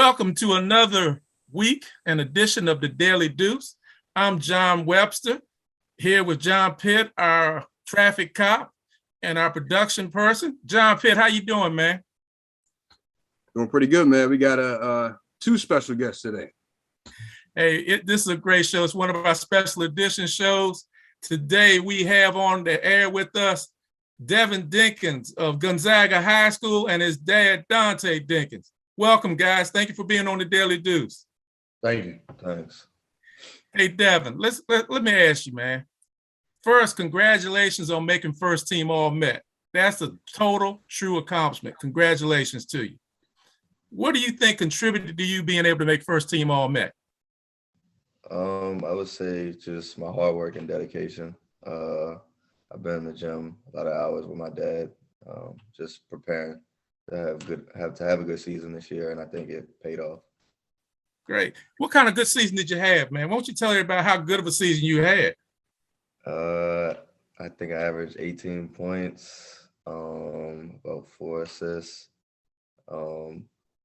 Welcome to another week and edition of the Daily Deuce. I'm John Webster, here with John Pitt, our traffic cop, and our production person. John Pitt, how you doing, man? Doing pretty good, man. We got two special guests today. Hey, this is a great show. It's one of our special edition shows. Today we have on the air with us Devin Dinkins of Gonzaga High School and his dad, Dante Dinkins. Welcome, guys. Thank you for being on the Daily Deuce. Thank you. Thanks. Hey, Devin, let me ask you, man. First, congratulations on making first team All-Met. That's a total true accomplishment. Congratulations to you. What do you think contributed to you being able to make first team All-Met? I would say just my hard work and dedication. I've been in the gym a lot of hours with my dad, just preparing to have a good season this year, and I think it paid off. Great. What kind of good season did you have, man? Why don't you tell everybody how good of a season you had? I think I averaged 18 points, about 4 assists, a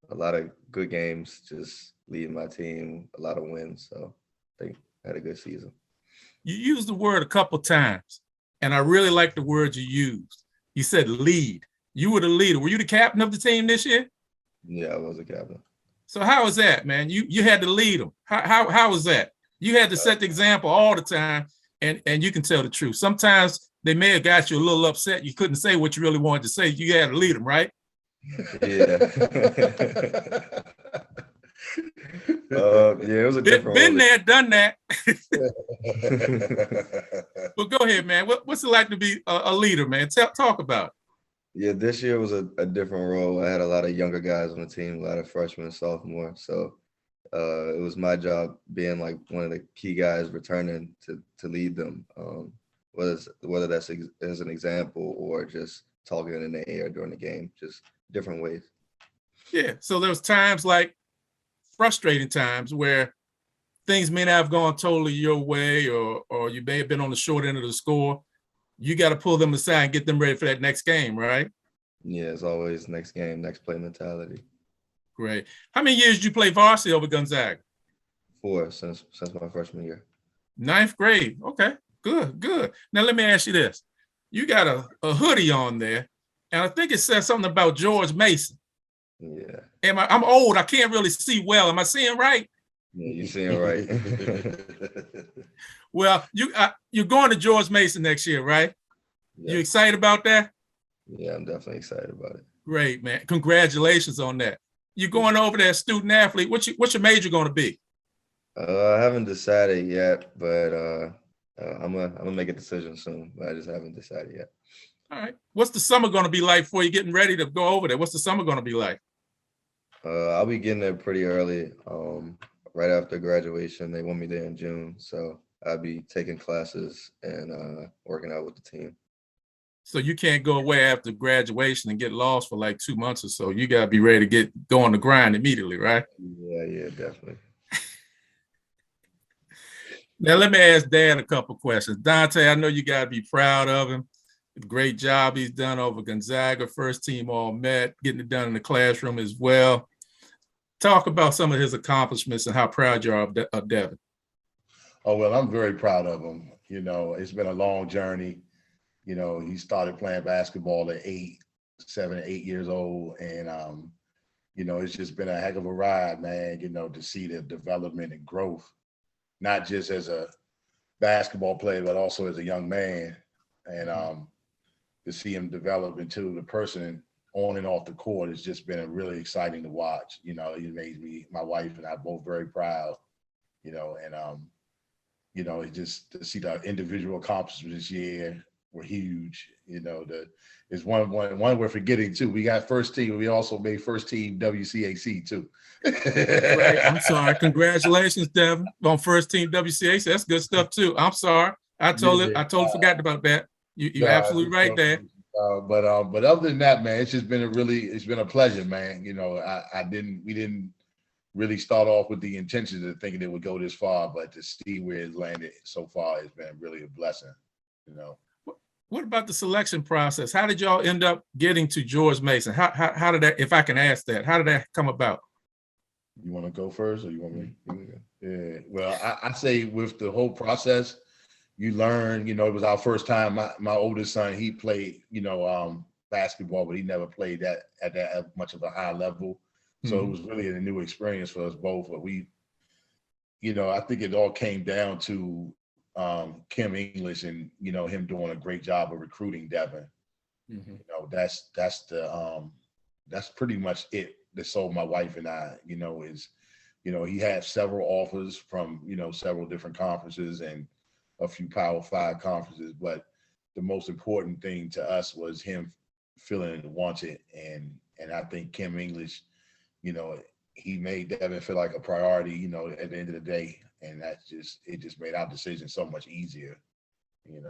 lot of good games, just leading my team, a lot of wins. So I think I had a good season. You used the word a couple times, and I really like the word you used. You said lead. You were the leader. Were you the captain of the team this year? Yeah, I was a captain. So how was that, man? You had to lead them. How was that? You had to set the example all the time, and you can tell the truth. Sometimes they may have got you a little upset. You couldn't say what you really wanted to say. You had to lead them, right? Yeah. Yeah, it was a different been there, done that. But go ahead, man. What's it like to be a leader, man? Talk about it. Yeah, this year was a different role. I had a lot of younger guys on the team, a lot of freshmen and sophomores. So it was my job being like one of the key guys returning to lead them, whether that's as an example or just talking in the air during the game, just different ways. Yeah, so there was times like frustrating times where things may not have gone totally your way, or you may have been on the short end of the score. You got to pull them aside and get them ready for that next game, right? Yeah, it's always next game, next play mentality. Great. How many years did you play varsity over Gonzaga? 4 since my freshman year. 9th grade. Okay, good. Now let me ask you this. You got a hoodie on there, and I think it says something about George Mason. Yeah. I'm old. I can't really see well. Am I seeing right? Yeah, you're seeing right. Well, you're going to George Mason next year, right? Yeah. You excited about that? Yeah, I'm definitely excited about it. Great, man. Congratulations on that. You're going over there, student athlete. What's your major going to be? I haven't decided yet, but I'm gonna make a decision soon. But I just haven't decided yet. All right. What's the summer going to be like for you getting ready to go over there? What's the summer going to be like? I'll be getting there pretty early. Right after graduation, they want me there in June, so I'll be taking classes and working out with the team. So you can't go away after graduation and get lost for like 2 months or so. You got to be ready to go on the grind immediately, right? Yeah, definitely. Now, let me ask Dad a couple questions. Dante, I know you got to be proud of him. Great job he's done over Gonzaga, first team All-Met, getting it done in the classroom as well. Talk about some of his accomplishments and how proud you are of Devin. Oh, well, I'm very proud of him. You know, it's been a long journey. You know, he started playing basketball at 7, 8 years old. And, you know, it's just been a heck of a ride, man, you know, to see the development and growth, not just as a basketball player, but also as a young man. And to see him develop into the person on and off the court has just been really exciting to watch. You know, it made me, my wife and I both very proud, you know, and, you know, it just to see the individual accomplishments this year were huge. You know, is one we're forgetting too. We got first team. We also made first team WCAC too. Right. I'm sorry. Congratulations, Devin, on first team WCAC. That's good stuff too. I'm sorry. I totally forgot about that. You're absolutely right there. But other than that, man, it's been a pleasure, man. You know, we didn't really start off with the intentions of thinking it would go this far, but to see where it's landed so far has been really a blessing, you know. What about the selection process? How did y'all end up getting to George Mason? How did that, if I can ask that, how did that come about? You want to go first, or you want me? Mhm. Yeah. Well, I say with the whole process, you learn. It was our first time. My oldest son, he played, basketball, but he never played that at that much of a high level. So it was really a new experience for us both. But I think it all came down to Kim English and him doing a great job of recruiting Devin. That's pretty much it that sold my wife and I. He had several offers from several different conferences and a few Power 5 conferences, but the most important thing to us was him feeling wanted, and I think Kim English, he made Devin feel like a priority, at the end of the day, and it just made our decision so much easier, and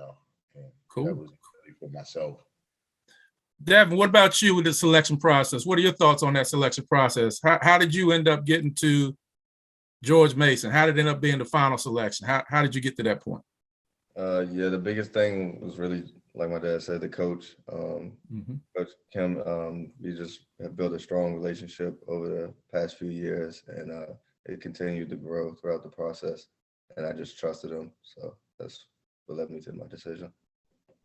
Cool. That was really for myself. Devin, what about you with the selection process? What are your thoughts on that selection process? How did you end up getting to George Mason? How did it end up being the final selection? How did you get to that point? Yeah, the biggest thing was really, like my dad said, the coach. Coach Kim, we just have built a strong relationship over the past few years, and it continued to grow throughout the process. And I just trusted him. So that's what led me to my decision.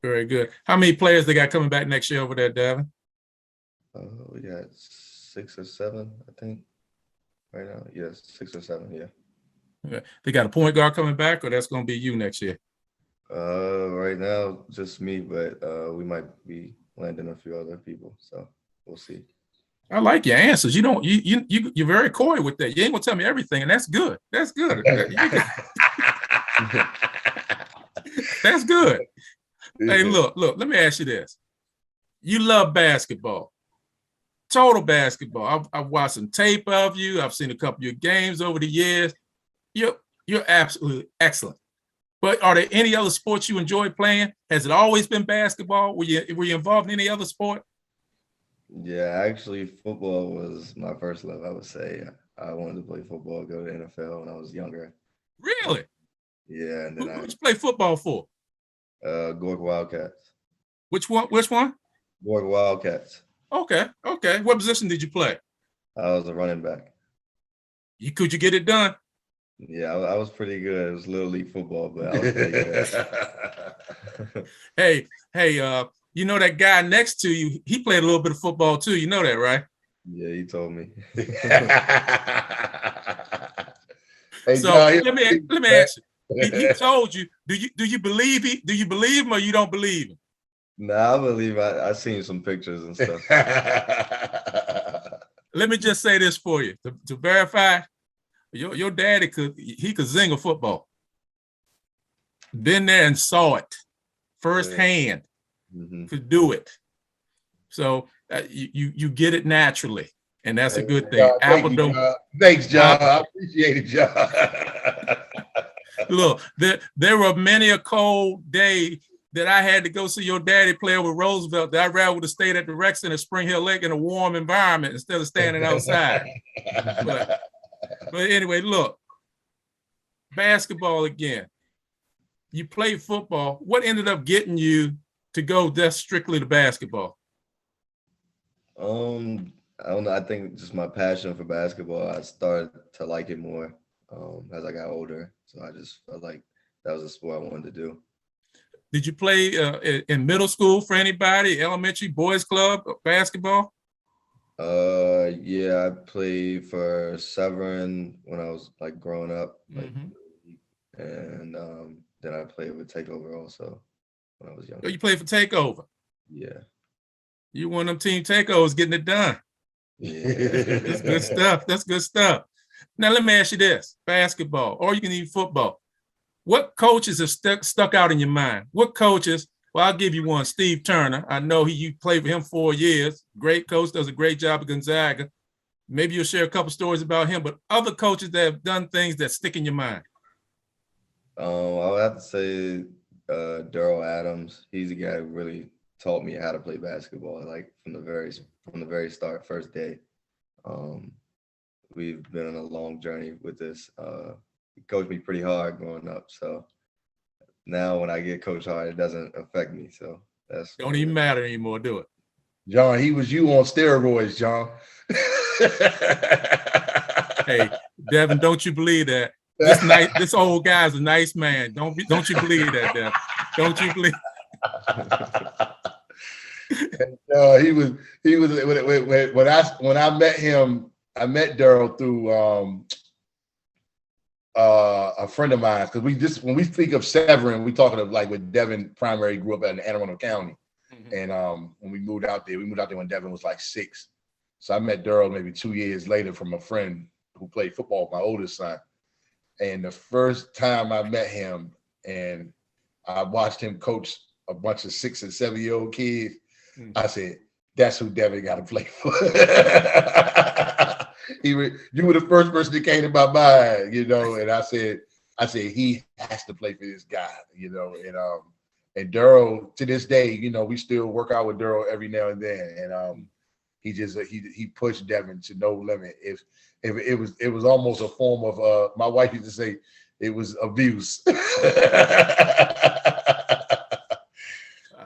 Very good. How many players they got coming back next year over there, Devin? We got 6 or 7, I think, right now. Yes, 6 or 7, yeah. They got a point guard coming back, or that's going to be you next year? Right now, just me, but we might be landing a few other people, so we'll see. I like your answers. You're very coy with that. You ain't gonna tell me everything, and that's good. That's good. That's good. Hey, look, let me ask you this. You love basketball, total basketball. I've watched some tape of you. I've seen a couple of your games over the years. You're absolutely excellent. But are there any other sports you enjoy playing? Has it always been basketball? Were you involved in any other sport? Yeah, actually, football was my first love, I would say. I wanted to play football, go to the NFL when I was younger. Really? Yeah, and then Who'd you play football for? Gork Wildcats. Which one? Gork Wildcats. Okay. What position did you play? I was a running back. Could you get it done? Yeah, I was pretty good. It was Little League football, but I was pretty good. Hey, you know that guy next to you, he played a little bit of football too. You know that, right? Yeah, he told me. Hey, So John, let me ask you. He told you. Do you believe him or you don't believe him? Nah, I believe I seen some pictures and stuff. Let me just say this for you to verify. Your daddy could zing a football. Been there and saw it firsthand. Could do it. So you get it naturally, and that's a good thing. Thanks, John. I appreciate it, John. Look, there were many a cold day that I had to go see your daddy play with Roosevelt that I'd rather would have stayed at the rec center Spring Hill Lake in a warm environment instead of standing outside. But anyway, look, basketball again. You played football. What ended up getting you to go just strictly to basketball? I don't know. I think just my passion for basketball, I started to like it more as I got older. So I just felt like that was a sport I wanted to do. Did you play in middle school for anybody, elementary, boys club, basketball? Yeah, I played for Severn when I was like growing up, and then I played with Takeover also when I was younger. Oh, you played for Takeover? Yeah. You one of them team takeovers getting it done. Yeah. That's good stuff. That's good stuff. Now let me ask you this: basketball, or you can eat football. What coaches have stuck out in your mind? What coaches? Well, I'll give you one. Steve Turner. I know you played for him 4 years. Great coach, does a great job at Gonzaga. Maybe you'll share a couple stories about him, but other coaches that have done things that stick in your mind. I would have to say Daryl Adams. He's the guy who really taught me how to play basketball, like from the very start, first day. We've been on a long journey with this. He coached me pretty hard growing up, so now when I get coached hard, it doesn't affect me. So that's Don't even matter anymore, do it? John, he was you on steroids, John. Hey, Devin, don't you believe that? This old guy's a nice man. Don't you believe that, Devin? Don't you believe? He was when I met him, I met Daryl through a friend of mine, because when we speak of Severn, we talking of like when Devin primary grew up in Anne Arundel County. And when we moved out there when Devin was like 6. So I met Daryl maybe 2 years later from a friend who played football with my oldest son. And the first time I met him and I watched him coach a bunch of 6 and 7-year-old kids, I said, that's who Devin got to play for. You were the first person that came to my mind, and I said, he has to play for this guy, and Daryl, to this day, we still work out with Daryl every now and then. And he pushed Devin to no limit. If it was almost a form of my wife used to say it was abuse.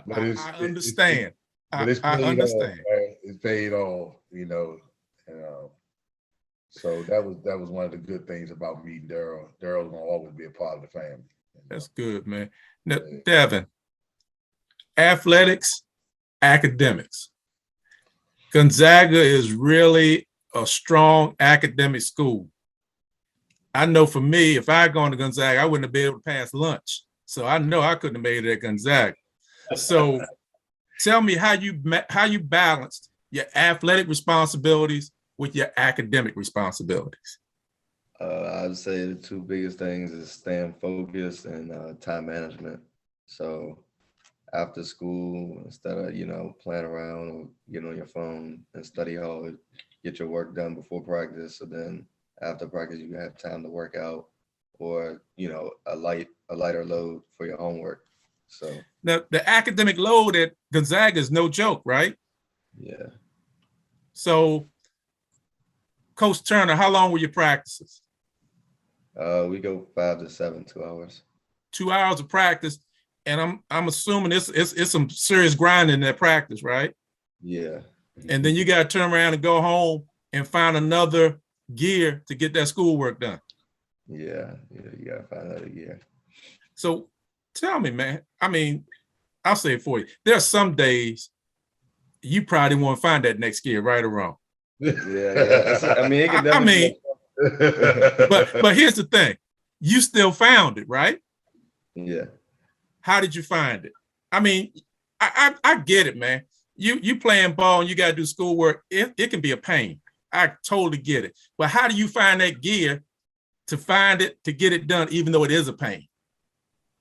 I understand. But it's I paid understand. off, man. It's paid off, so that was one of the good things about meeting Daryl. Daryl's gonna always be a part of the family. That's good, man. Now, Devin, athletics, academics. Gonzaga is really a strong academic school. I know for me, if I had gone to Gonzaga, I wouldn't have been able to pass lunch. So I know I couldn't have made it at Gonzaga. So tell me how you balanced your athletic responsibilities with your academic responsibilities. I'd say the two biggest things is staying focused and time management. So after school, instead of, playing around or getting on your phone and study hard, get your work done before practice. So then after practice, you have time to work out or, a lighter load for your homework. So now the academic load at Gonzaga is no joke, right? Yeah. So Coach Turner, how long were your practices? We go 5 to 7, 2 hours. 2 hours of practice, and I'm assuming it's some serious grinding in that practice, right? Yeah. And then you got to turn around and go home and find another gear to get that schoolwork done. Yeah, you gotta find another gear. So tell me, man. I mean, I'll say it for you. There are some days you probably want to find that next gear, right or wrong. Yeah. I mean, it can definitely. But here's the thing: you still found it, right? Yeah. How did you find it? I mean, I get it, man. You playing ball and you got to do schoolwork. It can be a pain. I totally get it. But how do you find that gear to find it, to get it done, even though it is a pain?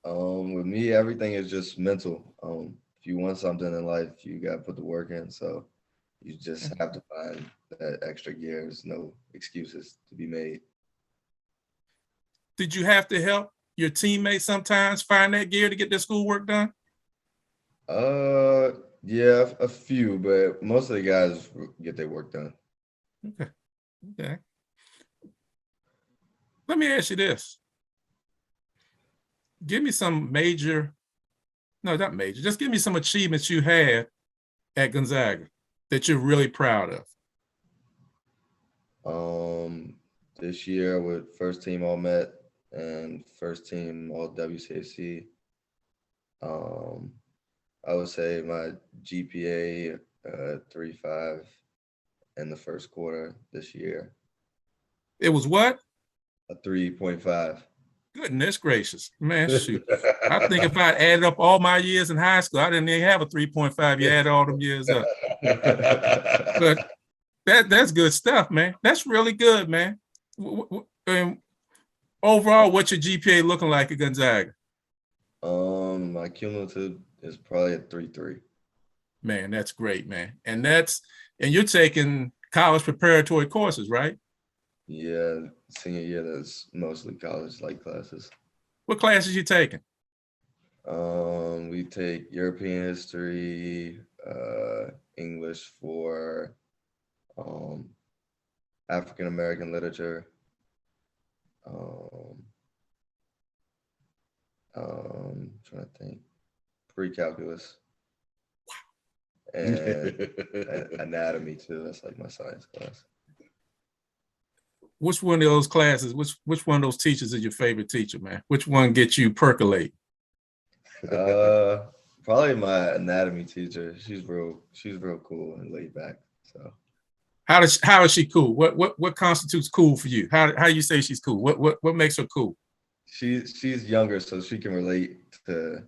With me, everything is just mental. If you want something in life, you got to put the work in. So you just have to find that extra gear. There's no excuses to be made. Did you have to help your teammates sometimes find that gear to get their schoolwork done? Yeah, a few, but most of the guys get their work done. Okay. Let me ask you this. Give me some not major, just give me some achievements you had at Gonzaga that you're really proud of. This year with first team All Met and first team All WCAC. I would say my GPA 3.5 in the first quarter this year. It was what? A 3.5. Goodness gracious, man, shoot. I think if I added up all my years in high school, I didn't even have a 3.5. You add all them years up. But that's good stuff, man. That's really good, man. And overall, what's your GPA looking like at Gonzaga? My cumulative is probably a 3.3. Man, that's great, man. And you're taking college preparatory courses, right? Yeah, senior year, that's mostly college-like classes. What classes you taking? We take European history, English for African American literature. Trying to think, pre-calculus, and anatomy too. That's like my science class. Which one of those classes, which one of those teachers is your favorite teacher, man? Which one gets you percolate? Probably my anatomy teacher. She's real cool and laid back. So How is she cool? What constitutes cool for you? How do you say she's cool? What makes her cool? She's younger, so she can relate to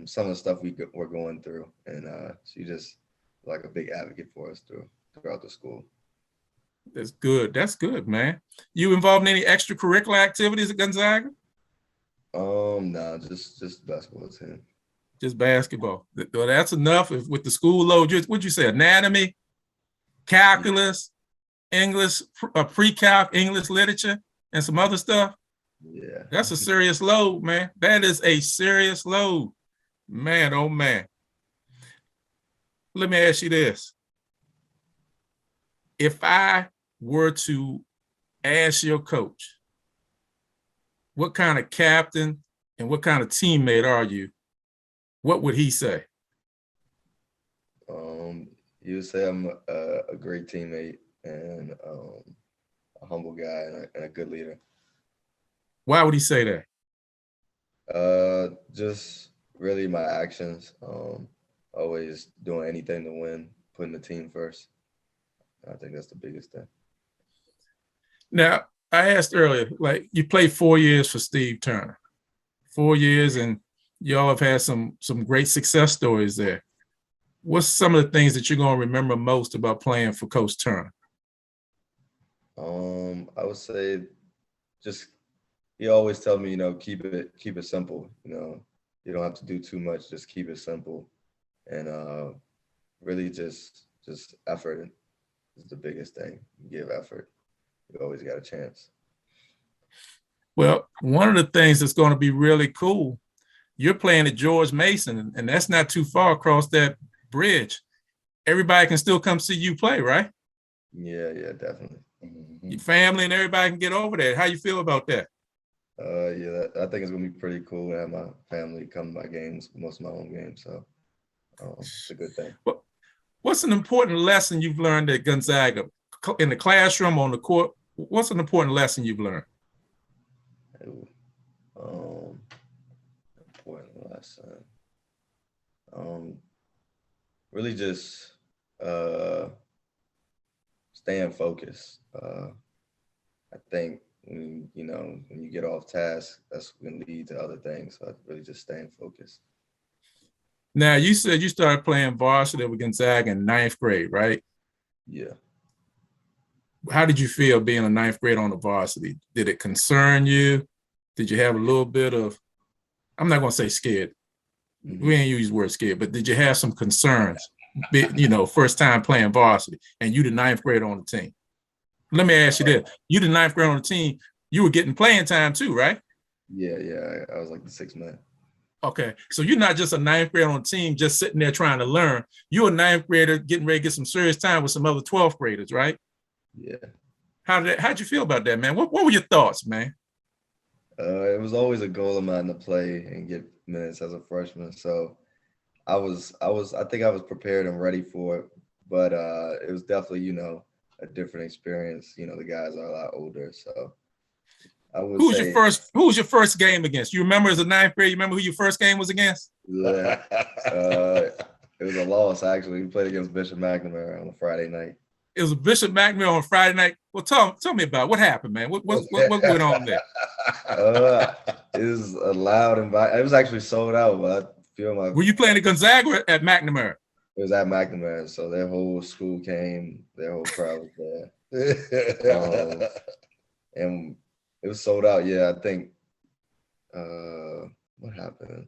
some of the stuff we're going through, and she just like a big advocate for us throughout the school. That's good. That's good, man. You involved in any extracurricular activities at Gonzaga? No, just basketball team. Just basketball. Well, that's enough. With the school load, what'd you say? Anatomy, calculus, English, pre-calc, English literature, and some other stuff. Yeah. That's a serious load, man. That is a serious load. Man, oh man. Let me ask you this. If I were to ask your coach, what kind of captain and what kind of teammate are you? What would he say? He would say I'm a great teammate and a humble guy and a good leader. Why would he say that? Just really my actions. Always doing anything to win, putting the team first. I think that's the biggest thing. Now, I asked earlier, like you played 4 years for Steve Turner, 4 years, and y'all have had some great success stories there. What's some of the things that you're going to remember most about playing for Coach Turner? I would say just he always tell me, keep it simple. You don't have to do too much. Just keep it simple, and really just effort is the biggest thing. Give effort. You always got a chance. Well, one of the things that's going to be really cool, you're playing at George Mason, and that's not too far across that bridge. Everybody can still come see you play, right? Yeah, definitely. Your family and everybody can get over there. How you feel about that? Yeah, I think it's gonna be pretty cool to have my family come to my games, most of my home games. So it's a good thing. Well, what's an important lesson you've learned at Gonzaga in the classroom, on the court? What's an important lesson you've learned? Important lesson. Really just staying focused. I think when you get off task, that's going to lead to other things. So I really just staying focused. Now, you said you started playing varsity with Gonzaga in 9th grade, right? Yeah. How did you feel being a 9th grade on the varsity? Did it concern you? Did you have a little bit of, I'm not going to say scared. Mm-hmm. We ain't use the word scared, but did you have some concerns? First time playing varsity, and you the 9th grader on the team. Let me ask you this. You the 9th grader on the team, you were getting playing time too, right? Yeah. I was like the 6th man. Okay, so you're not just a 9th grader on the team just sitting there trying to learn. You're a 9th grader getting ready to get some serious time with some other 12th graders, right? Yeah. How'd you feel about that, man? What were your thoughts, man? It was always a goal of mine to play and get minutes as a freshman. So I think I was prepared and ready for it, but it was definitely, a different experience. The guys are a lot older, so I would say. Who was your first game against? You remember as a 9th grade? You remember who your first game was against? Yeah, it was a loss actually. We played against Bishop McNamara on a Friday night. It was a Bishop McNamara on Friday night. Well, tell me about it. What happened, man. What went on there? It was a loud environment. It was actually sold out, but I feel my. Were you playing at Gonzaga or at McNamara? It was at McNamara, so their whole school came, their whole crowd was there. And it was sold out. Yeah, I think. What happened?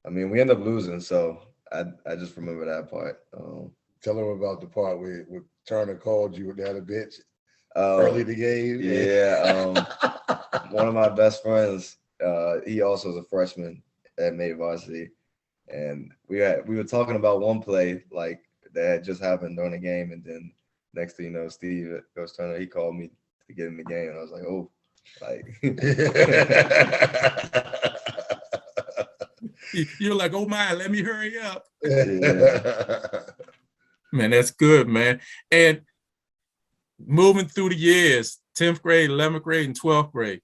I mean, we ended up losing, so I just remember that part. Tell them about the part where Turner called you down a bitch early in the game. Yeah. One of my best friends, he also was a freshman at May Varsity. And we were talking about one play like that had just happened during the game. And then next thing you know, Steve, Coach Turner, he called me to get in the game. And I was like, oh, You're like, oh my, let me hurry up. Yeah. Man, that's good, man. And moving through the years, 10th grade, 11th grade, and 12th grade,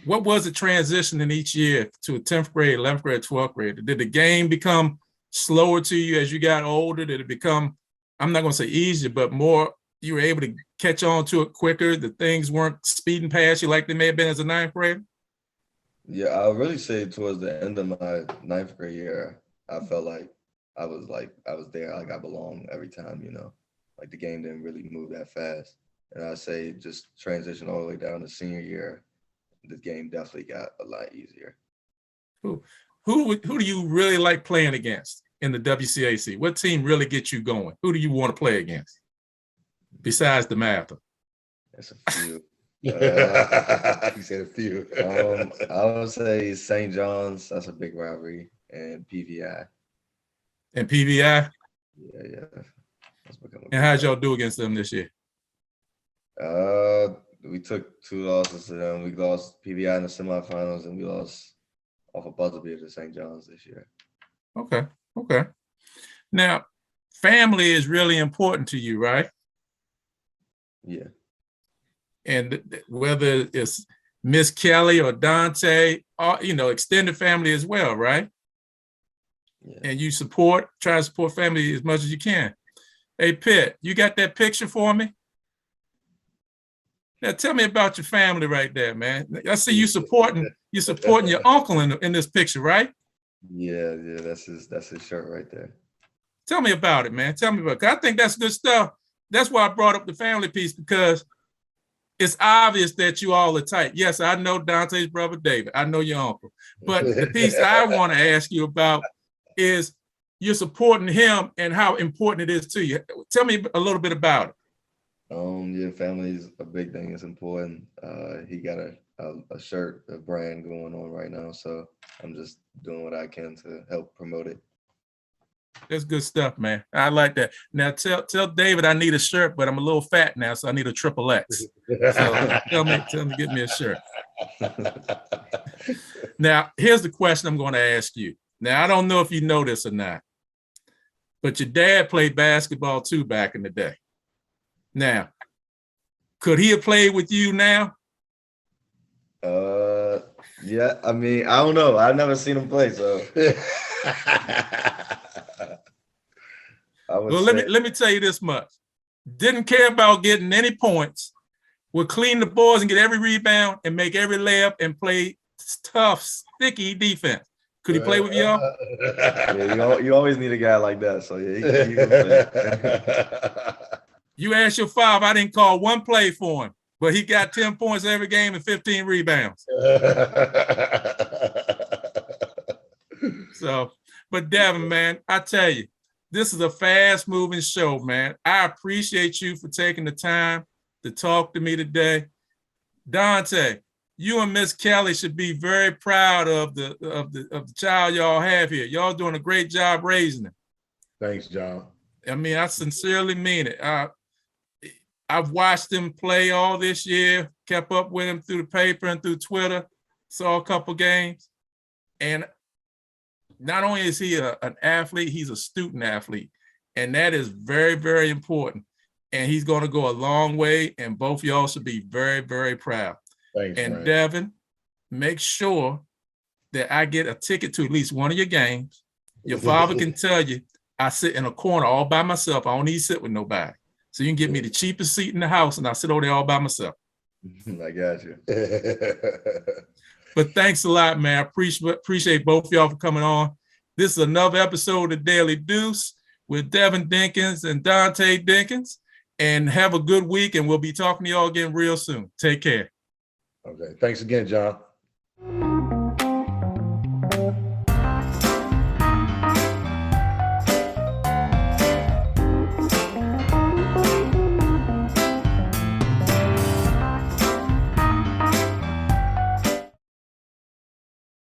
what was the transition in each year to a 10th grade, 11th grade, 12th grade? Did the game become slower to you as you got older? Did it become, I'm not going to say easier, but more, you were able to catch on to it quicker? The things weren't speeding past you like they may have been as a 9th grader? Yeah, I'll really say towards the end of my 9th grade year, I felt like I was there, like I belonged every time, you know. Like the game didn't really move that fast. And I say just transition all the way down to senior year, the game definitely got a lot easier. Who do you really like playing against in the WCAC? What team really gets you going? Who do you want to play against besides the Mather? That's a few. He said a few. I would say St. John's, that's a big rivalry, and PVI. And PVI? Yeah. That's become And how'd y'all do against them this year? We took 2 losses to them. We lost PVI in the semifinals, and we lost off a buzzer beater to St. John's this year. Okay. Now, family is really important to you, right? Yeah. And whether it's Miss Kelly or Dante, or, extended family as well, right? Yeah. And you try to support family as much as you can. Hey, Pitt, you got that picture for me? Now tell me about your family right there, man. I see you supporting your uncle in this picture, right? Yeah, that's his shirt right there. Tell me about it, man. Tell me about it. 'Cause I think that's good stuff. That's why I brought up the family piece, because it's obvious that you all are tight. Yes, I know Dante's brother David. I know your uncle. But the piece I want to ask you about is you're supporting him and how important it is to you. Tell me a little bit about it. Yeah, family is a big thing. It's important. He got a shirt, a brand going on right now, so I'm just doing what I can to help promote it. That's good stuff, man. I like that. Now tell David I need a shirt, but I'm a little fat now, so I need a XXX. So tell me to get me a shirt. Now, here's the question I'm going to ask you. Now, I don't know if you know this or not, but your dad played basketball too back in the day. Now, could he have played with you now? Yeah, I mean, I don't know. I've never seen him play, so Well, let me tell you this much. Didn't care about getting any points, would clean the boards and get every rebound and make every layup and play tough, sticky defense. Could he play with y'all? Yeah, you always need a guy like that. So yeah, he can play. You asked your father, I didn't call one play for him, but he got 10 points every game and 15 rebounds. So, but Devin, man, I tell you, this is a fast moving show, man. I appreciate you for taking the time to talk to me today. Dante, you and Miss Kelly should be very proud of the child y'all have here. Y'all doing a great job raising him. Thanks, John. I mean, I sincerely mean it. I've watched him play all this year, kept up with him through the paper and through Twitter, saw a couple games. And not only is he an athlete, he's a student athlete. And that is very, very important. And he's going to go a long way. And both y'all should be very, very proud. Thanks, and man. Devin, make sure that I get a ticket to at least one of your games. Your father can tell you I sit in a corner all by myself. I don't need to sit with nobody. So you can get me the cheapest seat in the house and I sit over there all by myself. I got you. But thanks a lot, man. I appreciate both of y'all for coming on. This is another episode of Daily Deuce with Devin Dinkins and Dante Dinkins. And have a good week, and we'll be talking to y'all again real soon. Take care. Okay. Thanks again, John.